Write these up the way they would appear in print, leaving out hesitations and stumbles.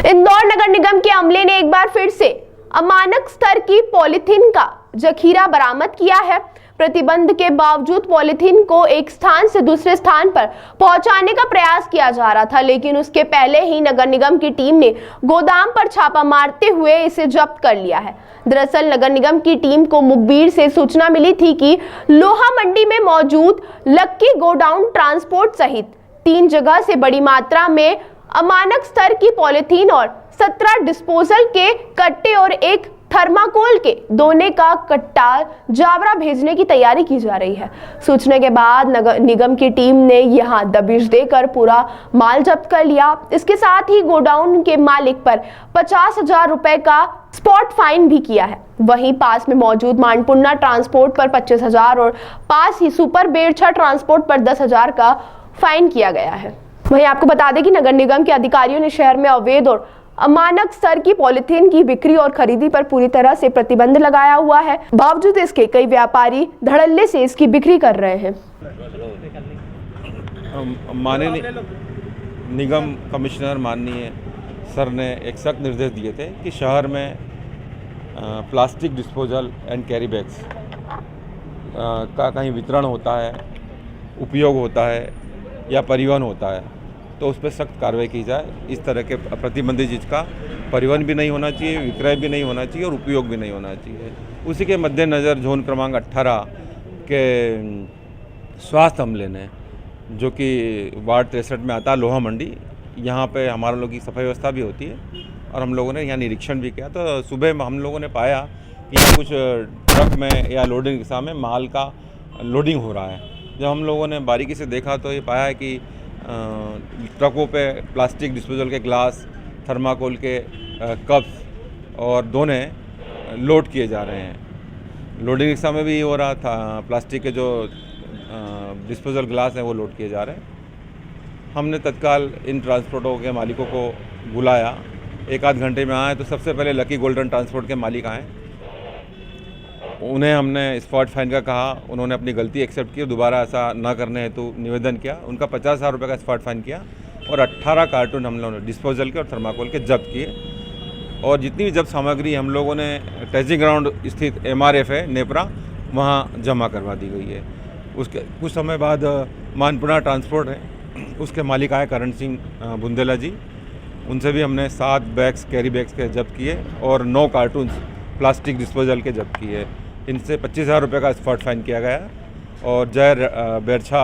इंदौर नगर निगम के अमले ने एक बार फिर से अमानक स्तर की पॉलीथीन का जखीरा बरामद किया है। प्रतिबंध के बावजूद पॉलीथीन को एक स्थान से दूसरे स्थान पर पहुंचाने का प्रयास किया जा रहा था, लेकिन उसके पहले ही नगर निगम की टीम ने गोदाम पर छापा मारते हुए इसे जब्त कर लिया है। दरअसल नगर निगम की टीम को मुखबिर से सूचना मिली थी कि लोहा मंडी में मौजूद लक्की गोडाउन ट्रांसपोर्ट सहित 3 जगह से बड़ी मात्रा में अमानक स्तर की पॉलीथीन और 17 डिस्पोजल के कट्टे और एक थर्माकोल के दोने का कट्टा जावरा भेजने की तैयारी की जा रही है। सूचना के बाद नगर निगम की टीम ने यहां दबिश देकर पूरा माल जब्त कर लिया। इसके साथ ही गोडाउन के मालिक पर 50,000 रुपए का स्पॉट फाइन भी किया है। वहीं पास में मौजूद मानपुन्ना ट्रांसपोर्ट पर 25,000 और पास ही सुपर बेरछा ट्रांसपोर्ट पर 10,000 का फाइन किया गया है। वहीं आपको बता दें कि नगर निगम के अधिकारियों ने शहर में अवैध और अमानक स्तर की पॉलीथीन की बिक्री और खरीदी पर पूरी तरह से प्रतिबंध लगाया हुआ है। बावजूद इसके कई व्यापारी धड़ल्ले से इसकी बिक्री कर रहे हैं। माननीय निगम कमिश्नर माननीय सर ने एक सख्त निर्देश दिए थे कि शहर में plastic disposal and carry bags का कहीं वितरण होता है, उपयोग होता है या परिवहन होता है तो उस पर सख्त कार्रवाई की जाए। इस तरह के प्रतिबंधित चीज़ का परिवहन भी नहीं होना चाहिए, विक्रय भी नहीं होना चाहिए और उपयोग भी नहीं होना चाहिए। उसी के मद्देनज़र जोन क्रमांक 18 के स्वास्थ्य अमले ने, जो कि वार्ड 63 में आता है लोहा मंडी, यहाँ पे हमारे लोगों की सफाई व्यवस्था भी होती है और हम लोगों ने यहाँ निरीक्षण भी किया। तो सुबह हम लोगों ने पाया कि यहाँ कुछ ट्रक में या लोडिंग रिक्शा में माल का लोडिंग हो रहा है। जब हम लोगों ने बारीकी से देखा तो ये पाया है कि ट्रकों पे प्लास्टिक डिस्पोजल के ग्लास, थर्माकोल के कप्स और दोने लोड किए जा रहे हैं। लोडिंग रिक्शा में भी हो रहा था, प्लास्टिक के जो डिस्पोजल ग्लास हैं वो लोड किए जा रहे हैं। हमने तत्काल इन ट्रांसपोर्टों के मालिकों को बुलाया, 1-8 घंटे में आए तो सबसे पहले लकी गोल्डन ट्रांसपोर्ट के मालिक आए। उन्हें हमने स्पॉट फाइन का कहा, उन्होंने अपनी गलती एक्सेप्ट की, दोबारा ऐसा न करने हेतु निवेदन किया। उनका 50,000 रुपये का स्पॉट फाइन किया और 18 कार्टून हम लोगों ने डिस्पोजल के और थर्माकोल के जब्त किए। और जितनी भी जब्त सामग्री हम लोगों ने टेस्टिंग ग्राउंड स्थित MRF है नेपरा, वहाँ जमा करवा दी गई है। उसके कुछ समय बाद मानपुरा ट्रांसपोर्ट है, उसके मालिक आए करण सिंह बुंदेला जी, उनसे भी हमने 7 बैग्स कैरी बैग्स के जब्त किए और 9 कार्टून प्लास्टिक डिस्पोजल के जब्त किए। इनसे 25,000 रुपये का स्पॉट फाइन किया गया। और जय बेरछा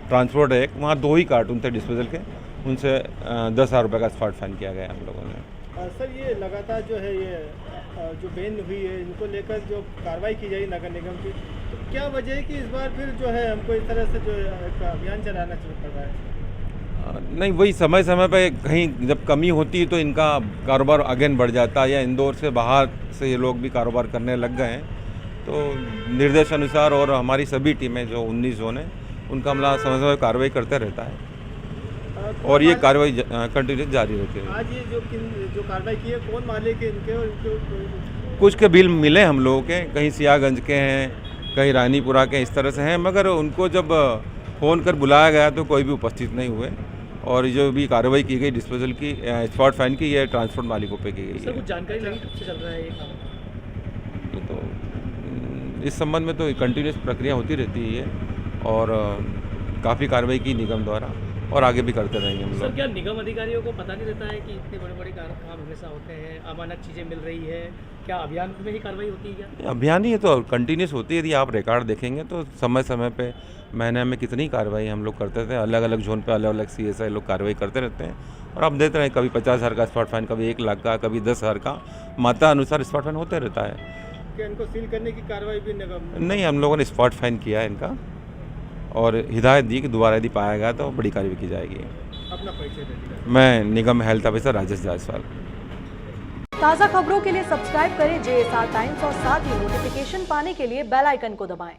ट्रांसपोर्ट है, वहाँ 2 ही कार्टून थे डिस्पोजल के, उनसे 10,000 रुपये का स्पॉट फाइन किया गया हम लोगों ने। सर, ये लगातार जो है ये जो बैन हुई है, इनको लेकर जो कार्रवाई की जाएगी नगर निगम की, तो क्या वजह है कि इस बार फिर जो है हमको इस तरह से जो एक अभियान चलाना पड़ रहा है? नहीं, वही समय समय पे कहीं जब कमी होती है तो इनका कारोबार अगेन बढ़ जाता है, या इंदौर से बाहर से ये लोग भी कारोबार करने लग गए हैं। तो निर्देश अनुसार और हमारी सभी टीमें जो 19 जोन है, उनका हमला समय समय कार्रवाई करते रहता है और ये कार्रवाई कंटिन्यू जारी रहती है। आज ये जो कार्रवाई की है, कौन मालिक है इनके और कुछ के बिल मिले हम लोगों के, कहीं सियागंज के हैं, कहीं रानीपुरा के, इस तरह से हैं, मगर उनको जब फ़ोन कर बुलाया गया तो कोई भी उपस्थित नहीं हुए। और जो भी कार्रवाई की गई डिस्पोजल की, स्पॉट फाइन की, ये ट्रांसपोर्ट मालिकों पे की गई है। कुछ जानकारी लगी कब से चल रहा है ये काम? तो इस संबंध में तो कंटिन्यूस प्रक्रिया होती रहती है और काफ़ी कार्रवाई की निगम द्वारा और आगे भी करते रहेंगे हम लोग। सर, क्या निगम अधिकारियों को पता नहीं रहता है कि इतने बड़े बड़े काम हमेशा होते हैं, अमानक चीज़ें मिल रही है? क्या अभियान में ही कार्रवाई होती है क्या? अभियान ही है तो कंटिन्यूस होती है। यदि आप रिकॉर्ड देखेंगे तो समय समय पे महीने में कितनी कार्रवाई हम लोग करते थे, अलग अलग जोन पे अलग अलग CSI लोग कार्रवाई करते रहते हैं और आप देते रहे, कभी 50,000 का स्पॉट फाइन, कभी 1 लाख का, कभी 10,000 का, मात्रा अनुसार स्पॉट फाइन होते रहता है। क्या इनको सील करने की कार्रवाई भी निगम? नहीं, हम लोगों ने स्पॉट फाइन किया है इनका और हिदायत दी कि दोबारा यदि पाया गया तो बड़ी कार्रवाई की जाएगी। अपना परिचय दीजिए। मैं निगम हेल्थ ऑफिसर राजेश जायसवाल। ताज़ा खबरों के लिए सब्सक्राइब करें JSR टाइम्स और साथ ही नोटिफिकेशन पाने के लिए बेल आइकन को दबाएं।